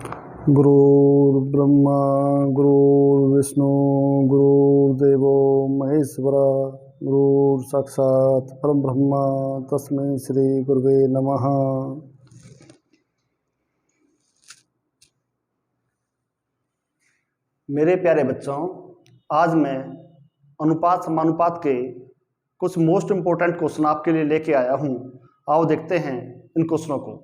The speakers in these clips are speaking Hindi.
गुरुर्ब्रह्मा गुरुर्विष्णु गुरुर्देवो महेश्वरा गुरुर्साक्षात् परब्रह्म तस्मै श्री गुरुवे नमः। मेरे प्यारे बच्चों, आज मैं अनुपात समानुपात के कुछ मोस्ट इंपोर्टेंट क्वेश्चन आपके लिए लेके आया हूं। आओ देखते हैं इन क्वेश्चनों को।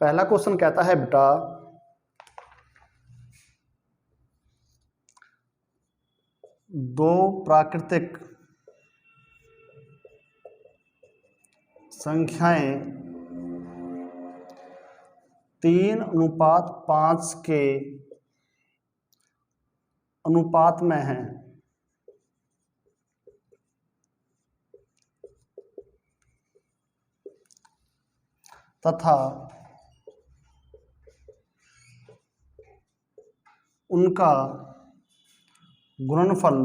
पहला क्वेश्चन कहता है बेटा, दो प्राकृतिक संख्याएं 3:5 के अनुपात में हैं तथा उनका गुणनफल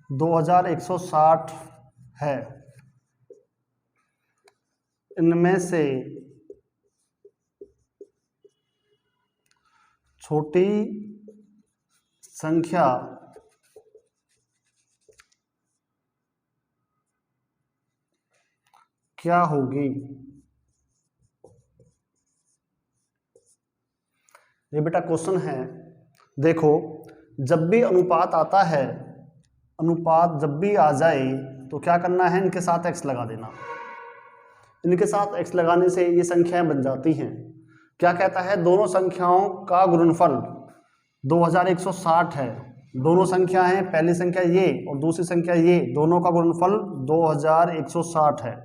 2160 है। इनमें से छोटी संख्या क्या होगी? ये बेटा क्वेश्चन है। देखो, जब भी अनुपात आता है, अनुपात जब भी आ जाए तो क्या करना है, इनके साथ x लगा देना। इनके साथ x लगाने से ये संख्याएं बन जाती हैं। क्या कहता है, दोनों संख्याओं का गुणनफल 2160 है। दोनों संख्या हैं, पहली संख्या ये और दूसरी संख्या ये, दोनों का गुणनफल 2160 है।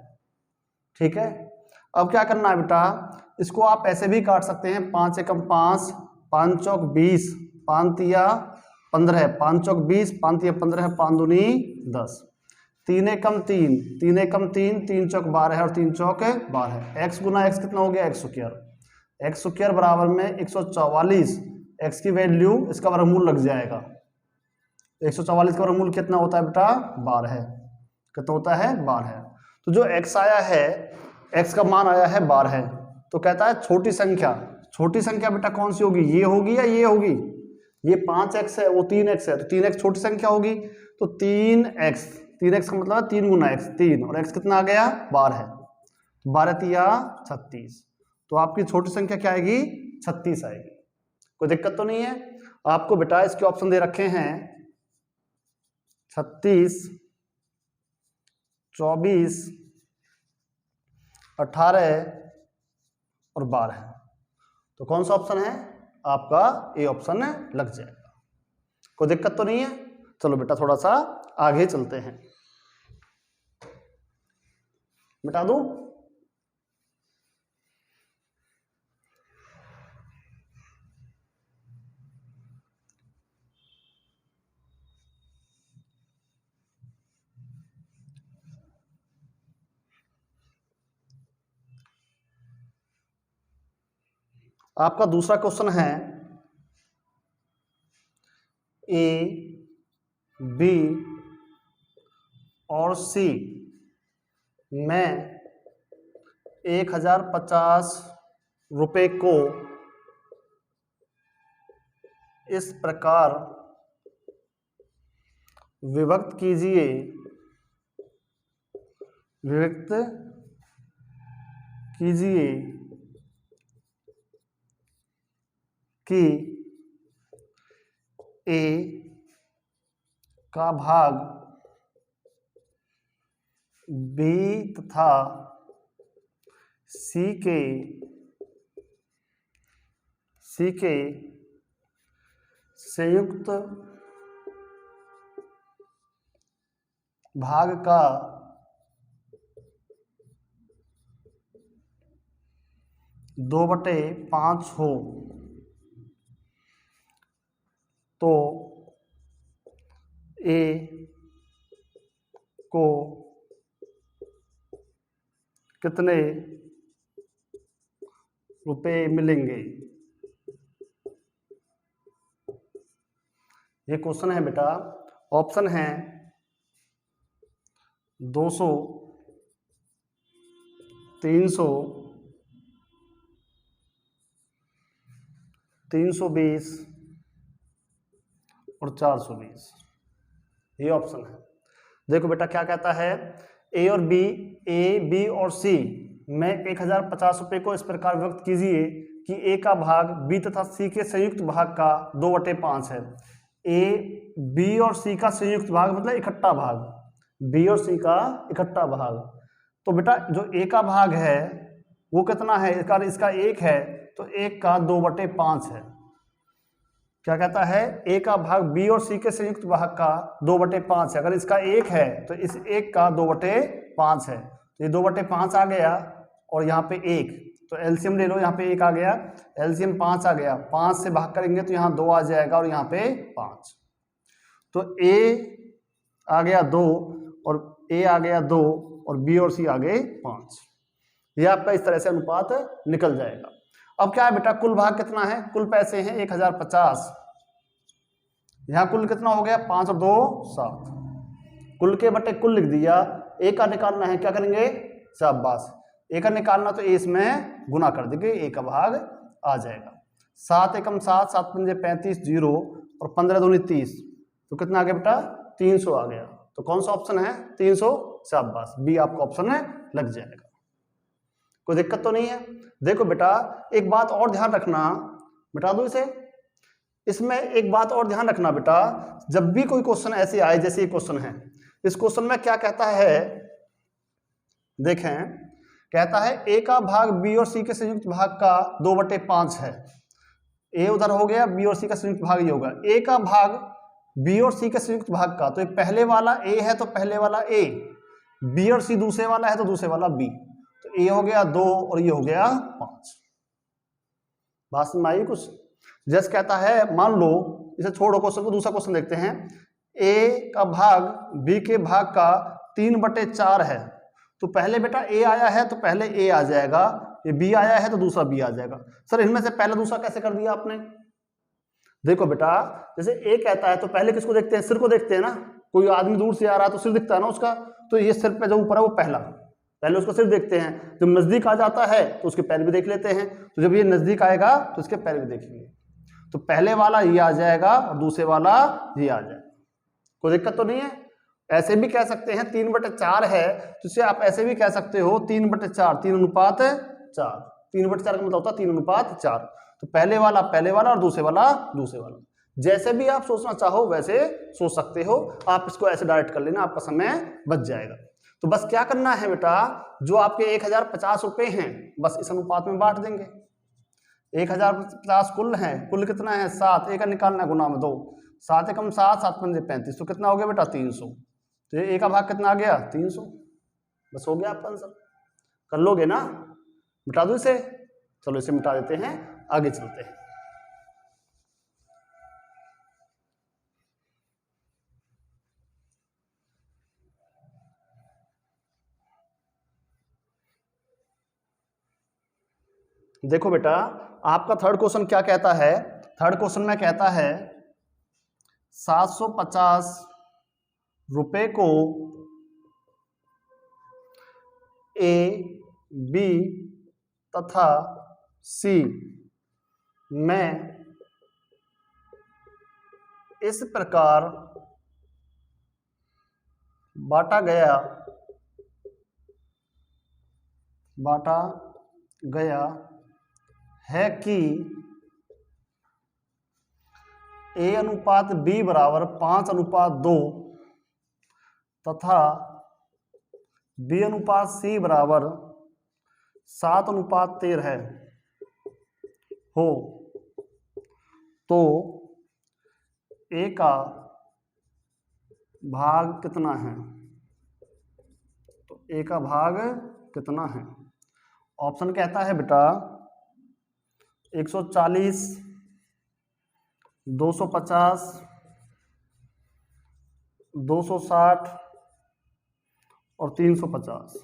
ठीक है। अब क्या करना है बेटा, इसको आप ऐसे भी काट सकते हैं, 5 एकम 5, 5 चौक 20, 5 तिया 15, 5 चौक 20, 5 तिया 15, 5 दूनी 10, 3 एकम 3, 3 एकम 3, 3 चौक 12 और 3 चौक 12। एक्स गुना एक्स कितना हो गया, एक्स स्क्वायर। एक्स स्क्वायर बराबर में 144। एक्स की वैल्यू इसका वर्गमूल लग जाएगा। 144 का वर्गमूल कितना होता है बेटा, 12। कितना होता है, 12। तो जो x आया है, x का मान आया है 12। तो कहता है छोटी संख्या, छोटी संख्या बेटा कौन सी होगी, ये होगी या ये होगी? ये 5x है, वो 3x है, तो 3x छोटी संख्या होगी। तो 3x, 3x का मतलब 3 गुना x, 3, और x कितना आ गया, 12। 12 तिया 36। तो आपकी छोटी संख्या क्या आएगी, 36 आएगी। कोई दिक्कत तो नहीं है? आपको बेटा इसके ऑप्शन दे रखे हैं 36, 24, 18 और 12। तो कौन सा ऑप्शन है आपका, ए ऑप्शन लग जाएगा। कोई दिक्कत तो नहीं है? चलो बेटा थोड़ा सा आगे चलते हैं। मिटा दूं? आपका दूसरा क्वेश्चन है, ए, बी और सी में 1050 रुपए को इस प्रकार विभक्त कीजिए, विभक्त कीजिए कि ए का भाग बी तथा सी के संयुक्त भाग का 2/5 हो तो ए को कितने रुपए मिलेंगे? ये क्वेश्चन है बेटा। ऑप्शन है 200, 300, 320 और 420, ये ऑप्शन है। देखो बेटा क्या कहता है, ए और बी, ए बी और सी में 1050 रुपये को इस प्रकार व्यक्त कीजिए कि ए का भाग बी तथा सी के संयुक्त भाग का 2/5 है। ए बी और सी का संयुक्त भाग मतलब इकट्ठा भाग, बी और सी का इकट्ठा भाग। तो बेटा जो ए का भाग है वो कितना है, इसका 1 है, तो 1 का 2/5 है। क्या कहता है, ए का भाग बी और सी के संयुक्त भाग का 2/5 है। अगर इसका 1 है तो इस 1 का 2/5 है, तो ये 2/5 आ गया और यहाँ पे 1, तो एलसीएम ले लो, यहाँ पे 1 आ गया, एलसीएम 5 आ गया, 5 से भाग करेंगे तो यहाँ 2 आ जाएगा और यहाँ पे 5, तो ए आ गया 2 और ए आ गया 2 और बी और सी आ गए 5। ये आपका इस तरह से अनुपात निकल जाएगा। अब क्या है बेटा, कुल भाग कितना है, कुल पैसे हैं 1050, यहाँ कुल कितना हो गया 5 और 2 7, कुल के बटे कुल लिख दिया। ए का निकालना है, क्या करेंगे, शाबाश, ए का निकालना तो ए इसमें गुना कर देंगे, ए का भाग आ जाएगा। 7 एकम 7, 7 पंजे 35, 0 और 15 दूनी 30, तो कितना आ गया बेटा 300 आ गया। तो कौन सा ऑप्शन है 300, शाबाश, बी आपका ऑप्शन है लग जाएगा, कोई दिक्कत तो नहीं है। देखो बेटा एक बात और ध्यान रखना, मिटा दो इसे, इसमें एक बात और ध्यान रखना बेटा, जब भी कोई क्वेश्चन ऐसे आए जैसे ये क्वेश्चन है, इस क्वेश्चन में क्या कहता है, देखें, कहता है ए का भाग बी और सी के संयुक्त भाग का 2/5 है। ए उधर हो गया, बी और सी का संयुक्त भाग ये होगा। ए का भाग बी और सी के संयुक्त भाग का, तो ये पहले वाला ए है तो पहले वाला ए, बी और सी दूसरे वाला है तो दूसरे वाला बी, तो ए हो गया 2 और ये हो गया 5। बात समझ में आई कुछ? जैसे कहता है, मान लो, इसे छोड़ो क्वेश्चन को, दूसरा क्वेश्चन देखते हैं, ए का भाग बी के भाग का 3/4 है, तो पहले बेटा ए आया है तो पहले ए आ जाएगा, ये बी आया है तो दूसरा बी आ जाएगा। सर इनमें से पहला दूसरा कैसे कर दिया आपने? देखो बेटा, जैसे ए कहता है तो पहले किसको देखते हैं, सिर को देखते हैं ना, कोई आदमी दूर से आ रहा है तो सिर दिखता है ना उसका, तो ये सिर पे जो ऊपर है वो पहले उसको सिर देखते हैं, जब नजदीक आ जाता है तो उसके पैर भी देख लेते हैं, तो जब ये नजदीक आएगा तो इसके पैर भी देखेंगे, तो पहले वाला ये आ जाएगा और दूसरे वाला ये आ जाएगा, कोई दिक्कत तो नहीं है। ऐसे भी कह सकते हैं 3/4 है, तो इसे आप ऐसे भी कह सकते हो 3/4, 3:4, 3/4 का मतलब होता है 3:4, तो पहले वाला और दूसरे वाला दूसरे वाला, जैसे भी आप सोचना चाहो वैसे सोच सकते हो, आप इसको ऐसे डायरेक्ट कर लेना, आपका समय बच जाएगा। तो बस क्या करना है बेटा, जो आपके 1050 रुपये हैं बस इस अनुपात में बांट देंगे। 1050 कुल है, कुल कितना है 7, ए का निकालना गुना में 2, 7 एकम 7, 7 पंजे 35, तो कितना हो गया बेटा 300, तो ये ए का भाग कितना आ गया 300, बस हो गया आपका आंसर। कर लोगे ना, मिटा दो इसे, चलो इसे मिटा देते हैं, आगे चलते हैं। देखो बेटा आपका थर्ड क्वेश्चन क्या कहता है, थर्ड क्वेश्चन में कहता है 750 रुपए को ए बी तथा सी में इस प्रकार बांटा गया है कि A अनुपात B बराबर 5:2 तथा B अनुपात C बराबर 7:13 है हो, तो A का भाग कितना है, तो A का भाग कितना है? ऑप्शन कहता है बेटा 140, 250, 260 और 350,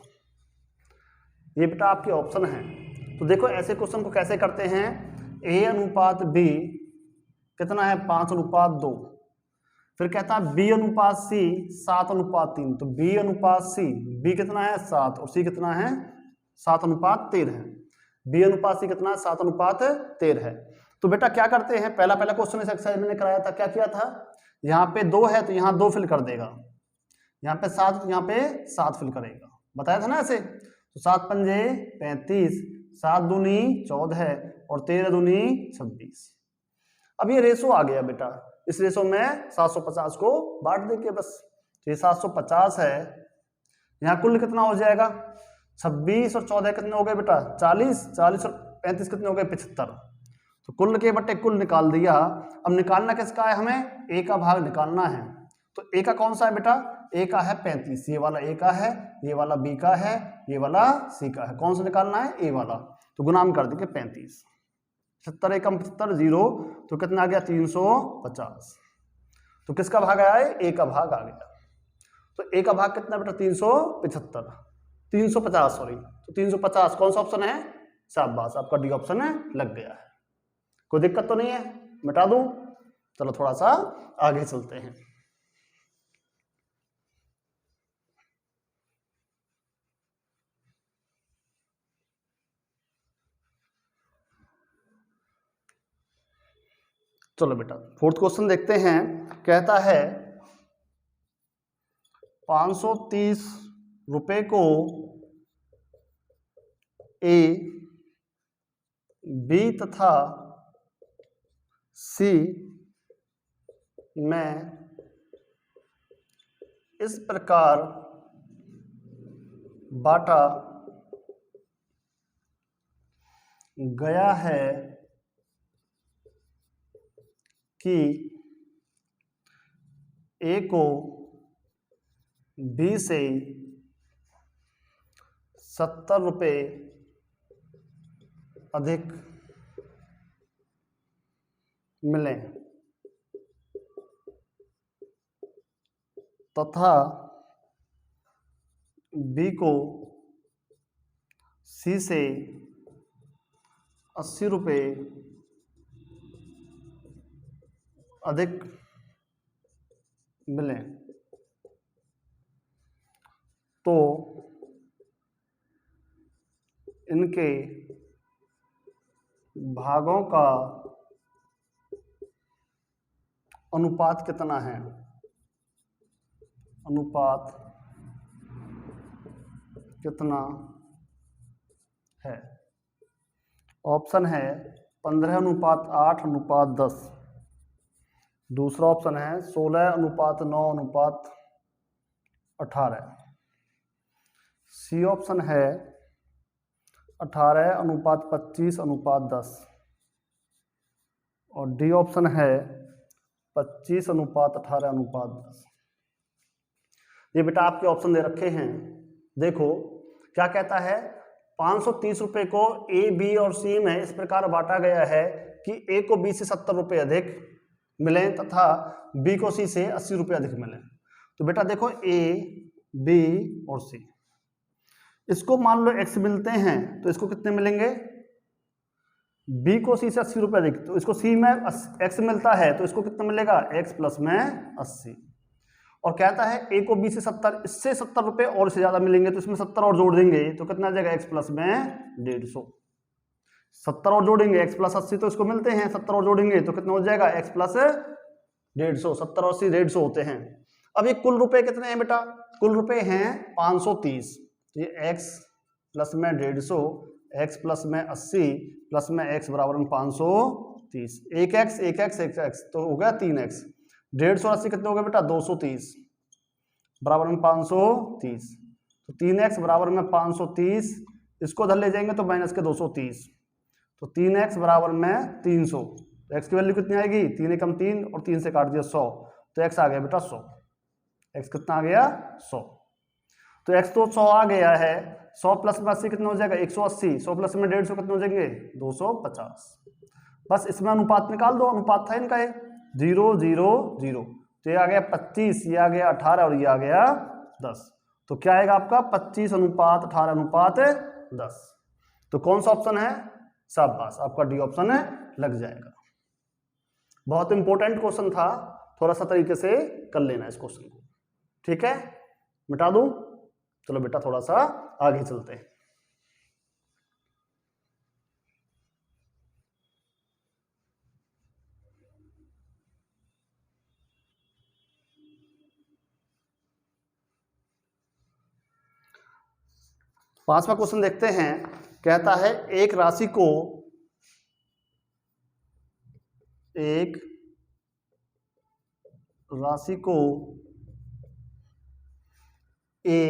ये बेटा आपके ऑप्शन हैं। तो देखो ऐसे क्वेश्चन को कैसे करते हैं, ए अनुपात बी कितना है 5:2, फिर कहता है बी अनुपात सी 7:3, तो बी अनुपात सी, बी कितना है 7 और सी कितना है 7:13 है। बी अनुपात सी कितना है? 7:13 है। तो बेटा क्या करते हैं, पहला क्वेश्चन इस एक्सरसाइज में कराया था, क्या किया था, यहाँ पे 2 है तो यहाँ 2 फिल कर देगा, यहाँ पे 7 तो यहाँ पे 7 फिल करेगा, बताया था ना ऐसे। तो 7 पंजे 35, 7 दूनी 14 और 13 दूनी 26। अब ये रेशो आ गया बेटा, इस रेशो में 750 को बांट देंगे बस। तो ये 750 है, यहाँ कुल कितना हो जाएगा, 26 और 14 कितने हो गए बेटा, 40, 40 और 35 कितने हो गए, 75। तो कुल के बटे कुल निकाल दिया। अब निकालना किसका है, हमें ए का भाग निकालना है। तो ए का कौन सा है बेटा, ए का है 35, ये वाला ए का है, ये वाला बी का है, ये वाला सी का है। कौन सा निकालना है, ए वाला। तो गुणाम कर देंगे 35, 70 एकम 75, 0, तो कितना आ गया 350। तो किसका भाग आया है, ए का भाग आ गया। तो ए का भाग कितना बेटा, 375, 350 सॉरी। तो 350 कौन सा ऑप्शन है, शाबाश, आपका डी ऑप्शन है, लग गया है। कोई दिक्कत तो नहीं है, मिटा दूं। चलो थोड़ा सा आगे चलते हैं। चलो बेटा फोर्थ क्वेश्चन देखते हैं। कहता है 530 रुपए को ए, बी तथा सी में इस प्रकार बांटा गया है कि ए को बी से 70 रुपए अधिक मिले तथा बी को सी से 80 रुपए अधिक मिले, तो इनके भागों का अनुपात कितना है, अनुपात कितना है। ऑप्शन है 15:8:10, दूसरा ऑप्शन है 16:9:18, सी ऑप्शन है 18:25:10 और डी ऑप्शन है 25:18:10। ये बेटा आपके ऑप्शन दे रखे हैं। देखो क्या कहता है, 530 रुपए को ए, बी और सी में इस प्रकार बांटा गया है कि ए को बी से 70 रुपए अधिक मिले तथा बी को सी से 80 रुपए अधिक मिले। तो बेटा देखो ए, बी और सी, इसको मान लो x मिलते हैं तो इसको कितने मिलेंगे, b को c से 80 रुपए अधिक, तो इसको c में x मिलता है तो इसको कितना मिलेगा, x प्लस में 80। और कहता है a को b से 70, इससे 70 रुपए और से ज्यादा मिलेंगे तो इसमें 70 और जोड़ देंगे तो कितना आ जाएगा, x प्लस में 150। 70 और जोड़ेंगे x प्लस 80 तो इसको मिलते हैं, 70 और जोड़ेंगे तो कितना हो जाएगा, x प्लस 150। 70 और 80 150 होते हैं। अब ये कुल रुपए कितने हैं बेटा, कुल रुपए हैं 530, तो ये x प्लस में 150, x प्लस में 80 प्लस में x बराबर में 530, एक x तो हो गया 3x। 150 और 80 कितने हो गए बेटा, 230 बराबर में 530, तो 3x बराबर में 530, इसको उधर ले जाएंगे तो माइनस के 230, तो 3x बराबर में 300। तो x की वैल्यू कितनी आएगी, 3 एकम 3 और 3 से काट दिया 100, तो x आ गया बेटा 100। x कितना आ गया, 100। तो x तो 100 आ गया है, 100 प्लस में 80 कितना हो जाएगा, 180, 100 प्लस में 150 कितने हो जाएंगे, 250। बस इसमें अनुपात निकाल दो, अनुपात था इनका है 0 0 0, तो ये आ गया 25, ये आ गया 18 और ये आ गया 10। तो क्या आएगा आपका 25:18:10। तो कौन सा ऑप्शन है, शाबाश, आपका डी ऑप्शन है, लग जाएगा। बहुत इंपॉर्टेंट क्वेश्चन था, थोड़ा सा तरीके से कर लेना इस क्वेश्चन को, ठीक है। मिटा दूं, चलो बेटा थोड़ा सा आगे चलते हैं। 5वां क्वेश्चन देखते हैं। कहता है एक राशि को ए,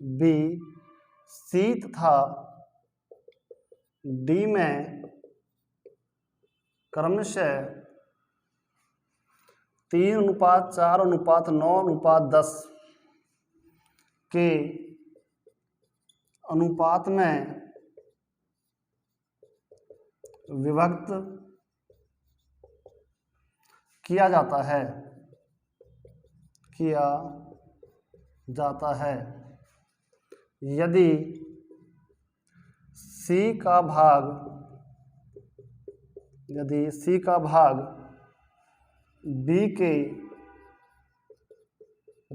बी, सी तथा डी में क्रमशः 3:4:9:10 के अनुपात में विभक्त किया जाता है यदि C का भाग B के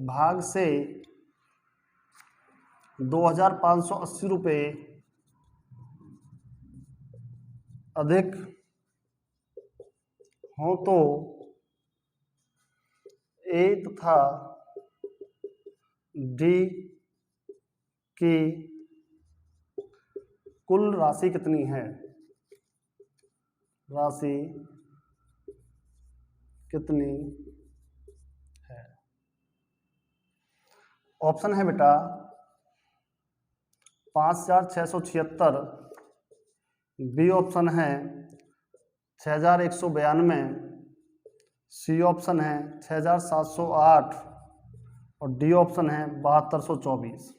भाग से 2,580 रुपये अधिक हो तो A तथा D की कुल राशि कितनी है? ऑप्शन है बेटा 5,676, बी ऑप्शन है 6,192, सी ऑप्शन है 6,708 और डी ऑप्शन है 7,224।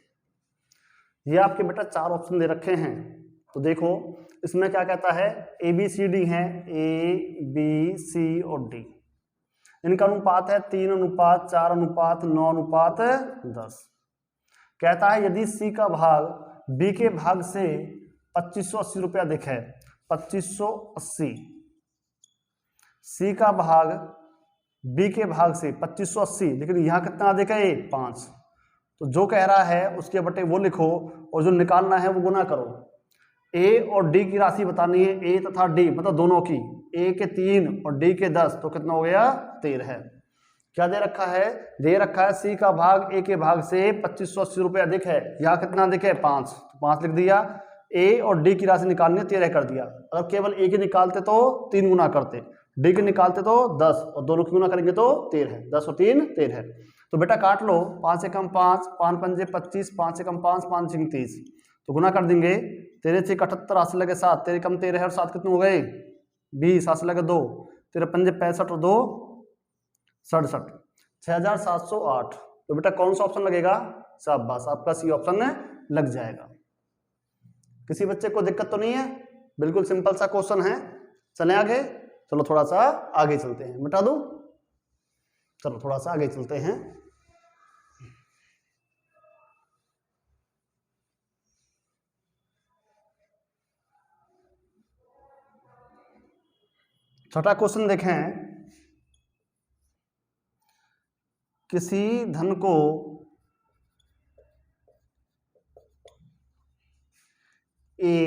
ये आपके बेटा 4 ऑप्शन दे रखे हैं। तो देखो इसमें क्या कहता है, ए बी सी डी है, ए बी सी और डी। इनका अनुपात है 3:4:9:10। कहता है यदि सी का भाग बी के भाग से 2580 रुपया अधिक है, 2580, सी का भाग बी के भाग से 2580, लेकिन यहाँ कितना अधिक है? 5। तो जो कह रहा है उसके बटे वो लिखो और जो निकालना है वो गुना करो। ए और डी की राशि बतानी है, ए तथा डी मतलब दोनों की, ए के 3 और डी के 10, तो कितना हो गया? 13 है। क्या दे रखा है? दे रखा है सी का भाग ए के भाग से 2580 रुपये अधिक है, यहाँ कितना अधिक है? 5, तो 5 लिख दिया। ए और डी की राशि निकालनी है, 13 कर दिया। अगर केवल ए की निकालते तो 3 गुना करते, डी की निकालते तो 10 और दोनों की गुना करेंगे तो 13, 10 और 3 13। तो बेटा काट लो, 5 से कम 5, 5 पंजे 25, 5 से कम 5, 5 सिंह 30, तो गुना कर देंगे। 13 से 78, 8 से लगे 7, 13 कम 13 है और 7 कितने हो गए? 20, 7 से लगे 2, 13 पंजे 65 और 2 67, 6,708। तो बेटा कौन सा ऑप्शन लगेगा? शाबाश, आपका सी ऑप्शन लग जाएगा। किसी बच्चे को दिक्कत तो नहीं है? बिल्कुल सिंपल सा क्वेश्चन है। चलें आगे, चलो थोड़ा सा आगे चलते हैं। मिटा दूं? चलो थोड़ा सा आगे चलते हैं। छठा क्वेश्चन देखें। किसी धन को ए,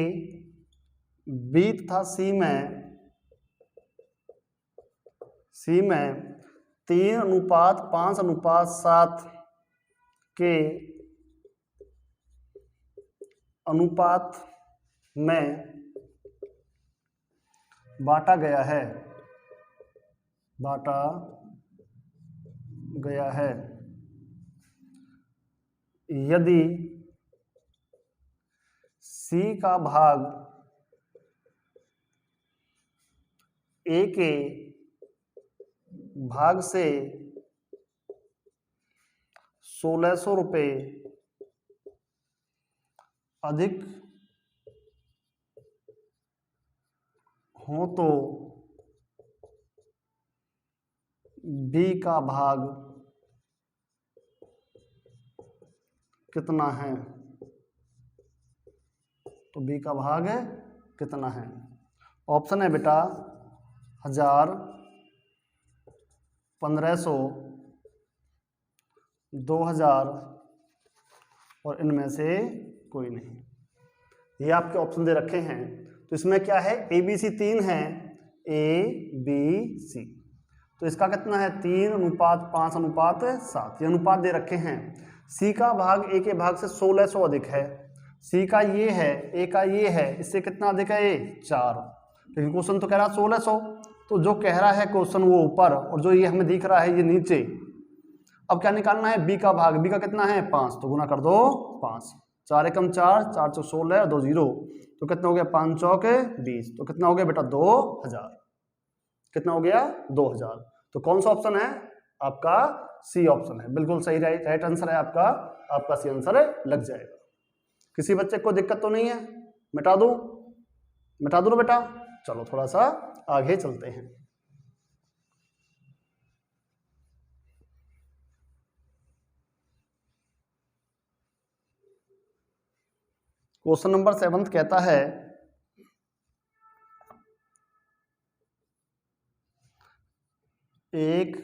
बी तथा सी में 3:5:7 के अनुपात में बांटा गया है यदि सी का भाग ए के भाग से 1,600 रुपये अधिक हो तो बी का भाग कितना है? तो बी का भाग कितना है? ऑप्शन है बेटा 1000, 1500, 2000 और इनमें से कोई नहीं। ये आपके ऑप्शन दे रखे हैं। तो इसमें क्या है? ए बी सी 3 है, ए बी सी, तो इसका कितना है? 3:5:7। ये अनुपात दे रखे हैं। सी का भाग ए के भाग से 1,600 अधिक है, सी का ये है, ए का ये है, इससे कितना अधिक है? ए 4। लेकिन क्वेश्चन तो कह रहा 1600, तो जो कह रहा है क्वेश्चन वो ऊपर और जो ये हमें दिख रहा है ये नीचे। अब क्या निकालना है? बी का भाग। बी का कितना है? 5, तो गुना कर दो 5। 4 एकम 4, 4 चौक 16, 2 0, तो कितना हो गया? 5 चौक 20, तो कितना हो गया बेटा? 2000। कितना हो गया? 2000। तो कौन सा ऑप्शन है आपका? सी ऑप्शन है, बिल्कुल सही। राइट आंसर है आपका। आपका सी आंसर लग जाएगा। किसी बच्चे को दिक्कत तो नहीं है? मिटा दूं? मिटा दूं बेटा? चलो थोड़ा सा आगे चलते हैं। क्वेश्चन नंबर 7 कहता है एक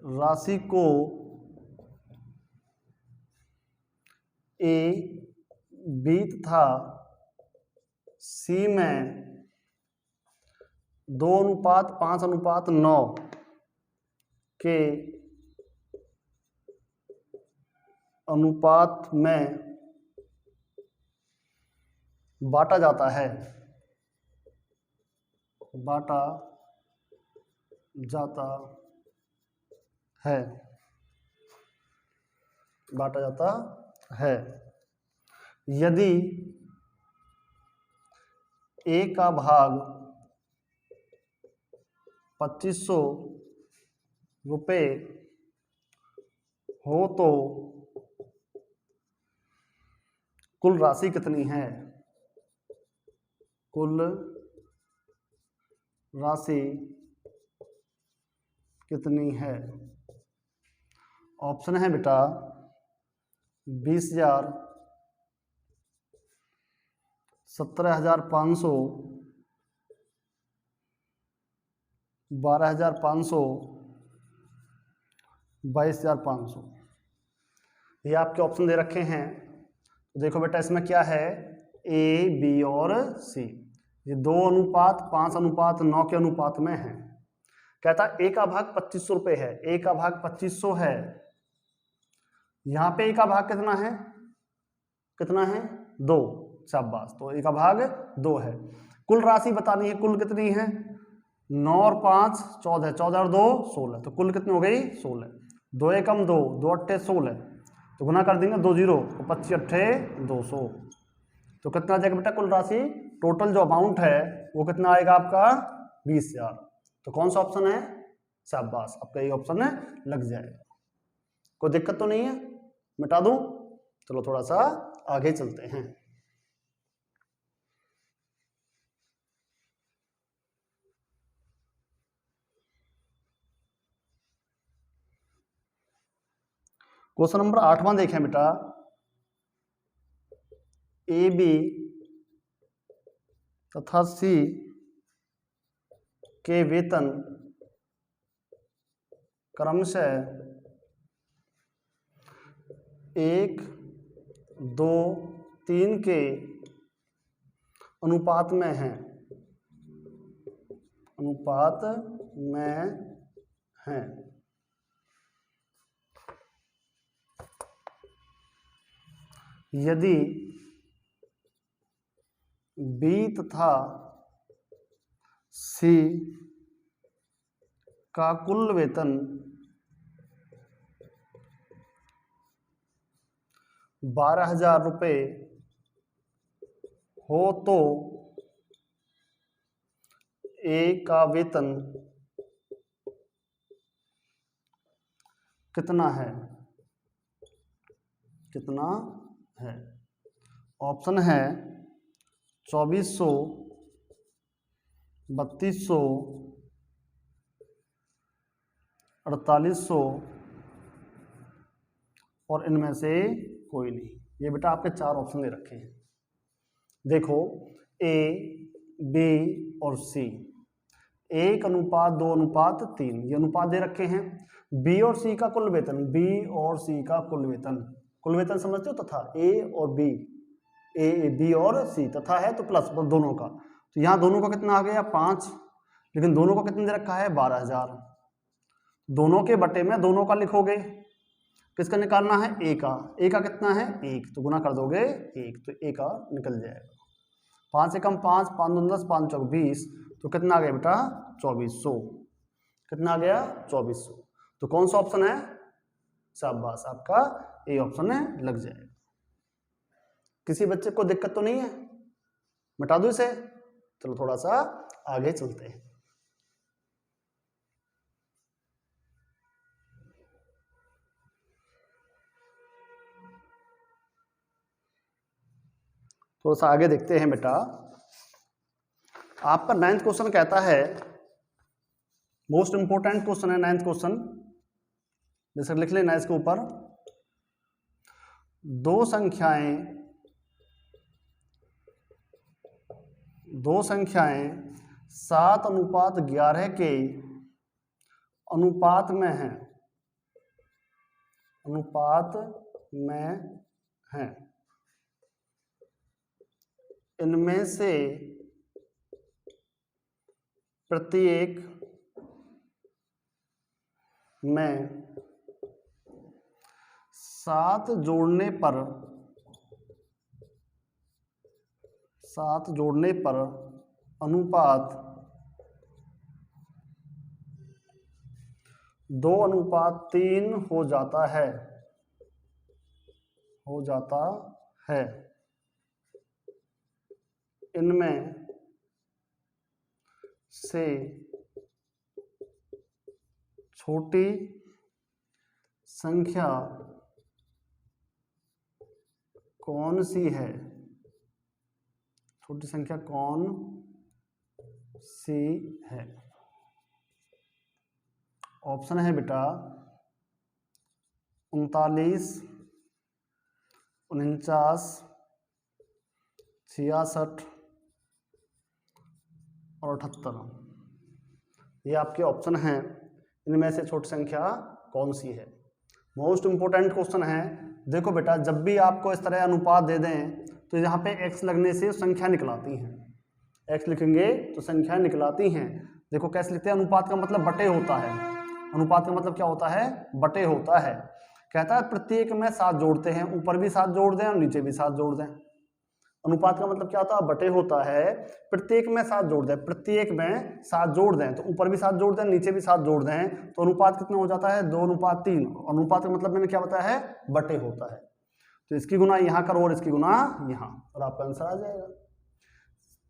राशि को ए, बी तथा सी में 2:5:9 के अनुपात में बांटा जाता है। बांटा जाता है। बांटा जाता है। यदि ए का भाग 2500 रुपये हो तो कुल राशि कितनी है? कुल राशि कितनी है? ऑप्शन है बेटा 20,000, 17,500, 12,500, 22,500। ये आपके ऑप्शन दे रखे हैं। देखो बेटा इसमें क्या है? ए, बी और सी, ये 2:5:9 के अनुपात में है। कहता ए का भाग 2500 रुपये है। ए का भाग 2500 है। यहां पे ए का भाग कितना है? कितना है? 2। शाबाश। तो ए का भाग 2 है। कुल राशि बतानी है, कुल कितनी है? 9 और 5 14, 14 और 2 16, तो कुल कितनी हो गई? 16। 2 एकम 2, 2 अट्ठे 16, तो गुना कर देंगे 2 0, तो 25 अट्ठे 200, तो कितना आ जाएगा बेटा कुल राशि? टोटल जो अमाउंट है वो कितना आएगा आपका? 20,000। तो कौन सा ऑप्शन है? शाबाश, आपका ये ऑप्शन है लग जाएगा। कोई दिक्कत तो नहीं है? मिटा दूं? चलो थोड़ा सा आगे चलते हैं। क्वेश्चन नंबर 8वां देखें बेटा। ए, बी तथा सी के वेतन क्रमशः 1, 2, 3 के अनुपात में हैं। अनुपात में हैं। यदि बी तथा सी का कुल वेतन 12,000 रुपये हो तो ए का वेतन कितना है? कितना है? ऑप्शन है 2400, 3200, 4800 और इनमें से कोई नहीं। ये बेटा आपके 4 ऑप्शन दे रखे हैं। देखो ए, बी और सी 1:2:3 ये अनुपात दे रखे हैं। बी और सी का कुल वेतन, बी और सी का कुल वेतन समझते हो? तथा ए और बी, ए, बी और सी तथा है तो प्लस दोनों का, तो यहाँ दोनों का कितना आ गया? 5, लेकिन दोनों का कितना दे रखा है? 12,000। दोनों के बटे में दोनों का लिखोगे। किसका निकालना है? ए का। ए का कितना है? 1, तो गुना कर दोगे 1, तो ए का निकल जाएगा। 5 से कम 5, 5 दूनी 10, 5 चौक 20, तो कितना आ गया बेटा? 2400। कितना आ गया? 2400। तो कौन सा ऑप्शन है? शाबाश, आपका ए ऑप्शन है, लग जाएगा। किसी बच्चे को दिक्कत तो नहीं है? मिटा दूं इसे? चलो थोड़ा सा आगे चलते हैं। थोड़ा सा आगे देखते हैं बेटा। आपका 9th क्वेश्चन कहता है, मोस्ट इंपोर्टेंट क्वेश्चन है 9th क्वेश्चन, जैसे लिख लेना इसके ऊपर। दो संख्याएं 7:11 के अनुपात में हैं। इनमें से प्रत्येक में 7 जोड़ने पर अनुपात 2:3 हो जाता है। इनमें से छोटी संख्या कौन सी है? छोटी संख्या कौन सी है? ऑप्शन है बेटा 39, 49, 66 और 78। ये आपके ऑप्शन हैं। इनमें से छोटी संख्या कौन सी है? मोस्ट इंपोर्टेंट क्वेश्चन है। देखो बेटा, जब भी आपको इस तरह अनुपात दे दें तो यहाँ पे x लगने से संख्या निकलाती हैं। x लिखेंगे तो संख्या निकलाती हैं। देखो कैसे लिखते हैं? अनुपात का मतलब बटे होता है। अनुपात का मतलब क्या होता है? बटे होता है। कहता है प्रत्येक में 7 जोड़ते हैं, ऊपर भी 7 जोड़ दें और नीचे भी 7 जोड़ दें। अनुपात का मतलब क्या होता है? बटे होता है। प्रत्येक में 7 जोड़ दें, प्रत्येक में 7 जोड़ दें, तो ऊपर भी 7 जोड़ दें, नीचे भी 7 जोड़ दें, तो अनुपात कितना हो जाता है? 2:3। अनुपात का मतलब मैंने क्या बताया है? बटे होता है। तो इसकी गुना यहाँ करो और इसकी गुना यहाँ, और आपका आंसर आ जाएगा।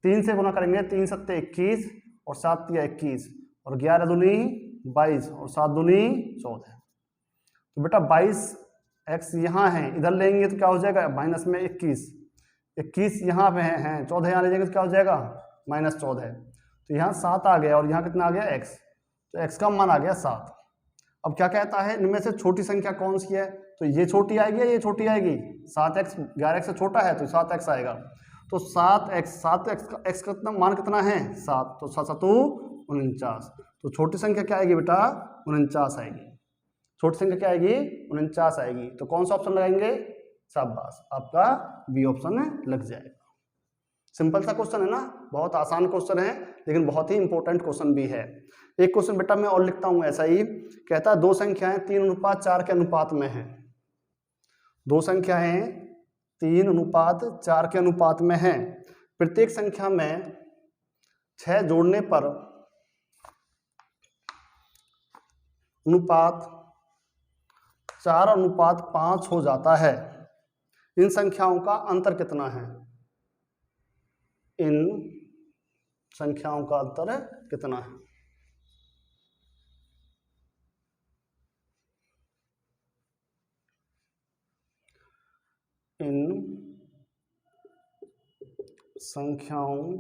3 से गुना करेंगे, 3 सत्ते 21 और 7 तिया 21 और 11 दूनी 22 और 7 दूनी 14। तो बेटा 22x यहाँ है, इधर लेंगे तो क्या हो जाएगा? माइनस में 21 यहाँ पे हैं, 14 यहाँ ले जाएंगे तो क्या हो जाएगा? -14। तो यहाँ 7 आ गया और यहाँ कितना आ गया? x। तो x का मान आ गया 7। अब क्या कहता है? इनमें से छोटी संख्या कौन सी है? तो ये छोटी आएगी या ये छोटी आएगी? 7x 11x से छोटा है तो 7x आएगा। तो 7x का मान कितना है? 7। तो 7 7 49। तो छोटी संख्या क्या आएगी बेटा? 49 आएगी। छोटी संख्या क्या आएगी? 49 आएगी। तो कौन सा ऑप्शन लगाएंगे? शाबाश, आपका बी ऑप्शन लग जाएगा। सिंपल सा क्वेश्चन है ना, बहुत आसान क्वेश्चन है, लेकिन बहुत ही इंपॉर्टेंट क्वेश्चन भी है। एक क्वेश्चन बेटा मैं और लिखता हूं ऐसा ही। कहता है दो संख्याएं 3:4 के अनुपात में हैं। दो संख्याएं 3:4 के अनुपात में हैं। प्रत्येक संख्या में 6 जोड़ने पर अनुपात 4:5 हो जाता है। इन संख्याओं का अंतर कितना है? इन संख्याओं का अंतर कितना है? इन संख्याओं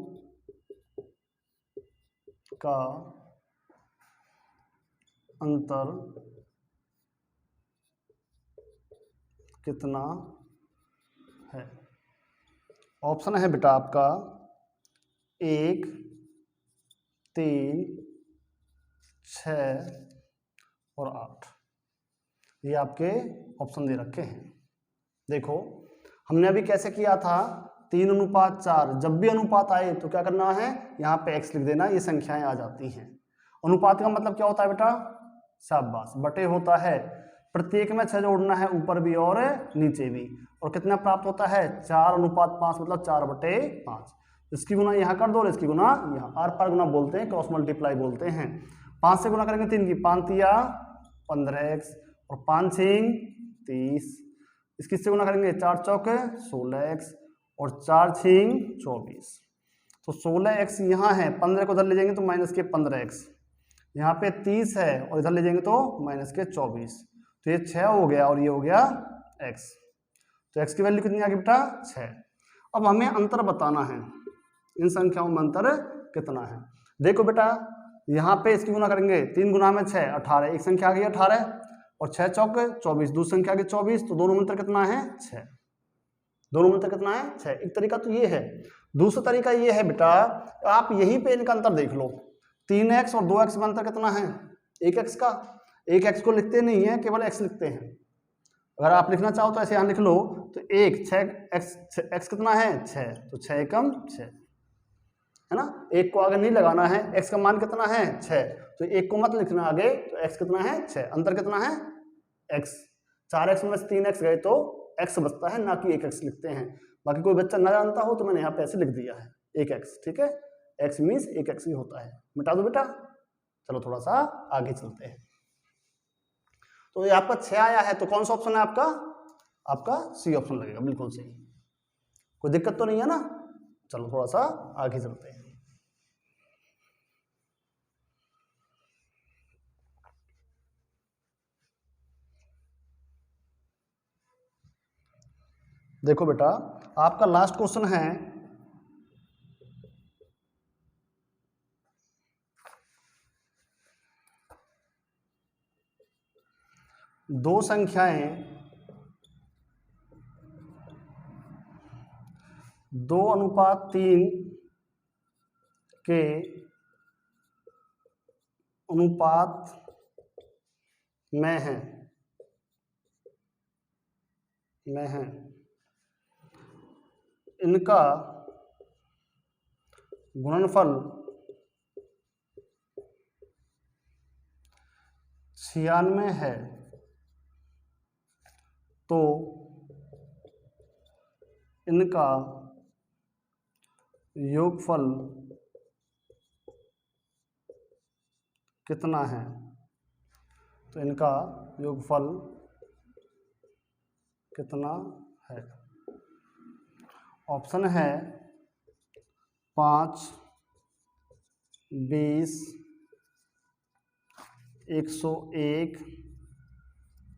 का अंतर कितना है? ऑप्शन है बेटा आपका 1, 3, 6 और 8। ये आपके ऑप्शन दे रखे हैं। देखो हमने अभी कैसे किया था? 3:4। जब भी अनुपात आए तो क्या करना है? यहाँ पे x लिख देना, ये संख्याएं आ जाती हैं। अनुपात का मतलब क्या होता है बेटा? शाबाश, बटे होता है। प्रत्येक में 6 जोड़ना है, ऊपर भी और नीचे भी। और कितना प्राप्त होता है 4:5, मतलब 4/5। इसकी गुना यहाँ कर दो और इसकी गुना यहाँ, आर पार गुना बोलते हैं, क्रॉस मल्टीप्लाई बोलते हैं। 5 से गुना करेंगे 3 की, 5 तिया 15x और 5 छींग 30। इसकी से गुना करेंगे 4 चौक 16x और 4 छींग 24। तो 16x यहाँ है, 15 को इधर ले जाएंगे तो माइनस के 15x, यहाँ पे 30 है और इधर ले जाएंगे तो माइनस के 24। तो ये 6 हो गया और ये हो गया x। तो x की वैल्यू कितनी आ गई बेटा 6। अब हमें अंतर बताना है, इन संख्याओं में अंतर कितना है। देखो बेटा यहाँ पे इसकी गुना करेंगे, 3 गुना में 6 18, एक संख्या आ गई 18 और 6 चौक 24, दूसरी संख्या आ गई 24। तो दोनों में अंतर कितना है 6, दोनों में अंतर कितना है 6। एक तरीका तो ये है। दूसरा तरीका ये है बेटा, आप यहीं पे इनका अंतर देख लो, 3x और 2x में अंतर कितना है 1x का। 1x को लिखते नहीं है, केवल x लिखते हैं। अगर आप लिखना चाहो तो ऐसे यहाँ लिख लो, तो 6x कितना है 6, तो 6 एकम 6 है ना। 1 को आगे नहीं लगाना है, x का मान कितना है 6, तो 1 को मत लिखना आगे, तो x कितना है 6, अंतर कितना है x। 4x में से 3x गए तो x बचता है, ना कि 1x लिखते हैं। बाकी कोई बच्चा ना जानता हो तो मैंने यहाँ पे ऐसे लिख दिया है 1x, ठीक है। x मीन्स 1x ही होता है। मिटा दो बेटा, चलो थोड़ा सा आगे चलते हैं। तो ये आपका 6 आया है, तो कौन सा ऑप्शन है आपका, आपका सी ऑप्शन लगेगा, बिल्कुल सही। कोई दिक्कत तो नहीं है ना। चलो थोड़ा सा आगे चलते हैं। देखो बेटा आपका लास्ट क्वेश्चन है, दो संख्याएं 2:3 के अनुपात में हैं, इनका गुणनफल 96 है, तो इनका योगफल कितना है। तो इनका योगफल कितना है। ऑप्शन है 5, 20, 101,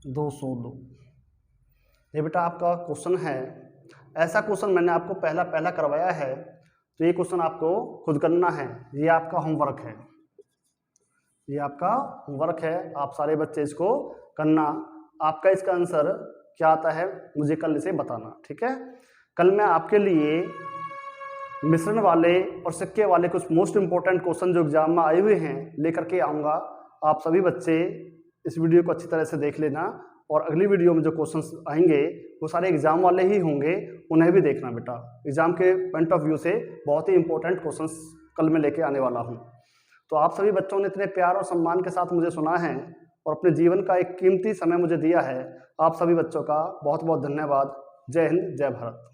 202। ये बेटा आपका क्वेश्चन है। ऐसा क्वेश्चन मैंने आपको पहला करवाया है, तो ये क्वेश्चन आपको खुद करना है। ये आपका होमवर्क है, ये आपका होमवर्क है। आप सारे बच्चे इसको करना। आपका इसका आंसर क्या आता है मुझे कल इसे बताना, ठीक है। कल मैं आपके लिए मिश्रण वाले और सिक्के वाले कुछ मोस्ट इंपॉर्टेंट क्वेश्चन जो एग्जाम में आए हुए हैं लेकर के आऊँगा। आप सभी बच्चे इस वीडियो को अच्छी तरह से देख लेना, और अगली वीडियो में जो क्वेश्चंस आएंगे वो सारे एग्जाम वाले ही होंगे, उन्हें भी देखना बेटा। एग्जाम के पॉइंट ऑफ व्यू से बहुत ही इंपॉर्टेंट क्वेश्चंस कल मैं लेके आने वाला हूँ। तो आप सभी बच्चों ने इतने प्यार और सम्मान के साथ मुझे सुना है और अपने जीवन का एक कीमती समय मुझे दिया है। आप सभी बच्चों का बहुत बहुत धन्यवाद। जय हिंद, जय भारत।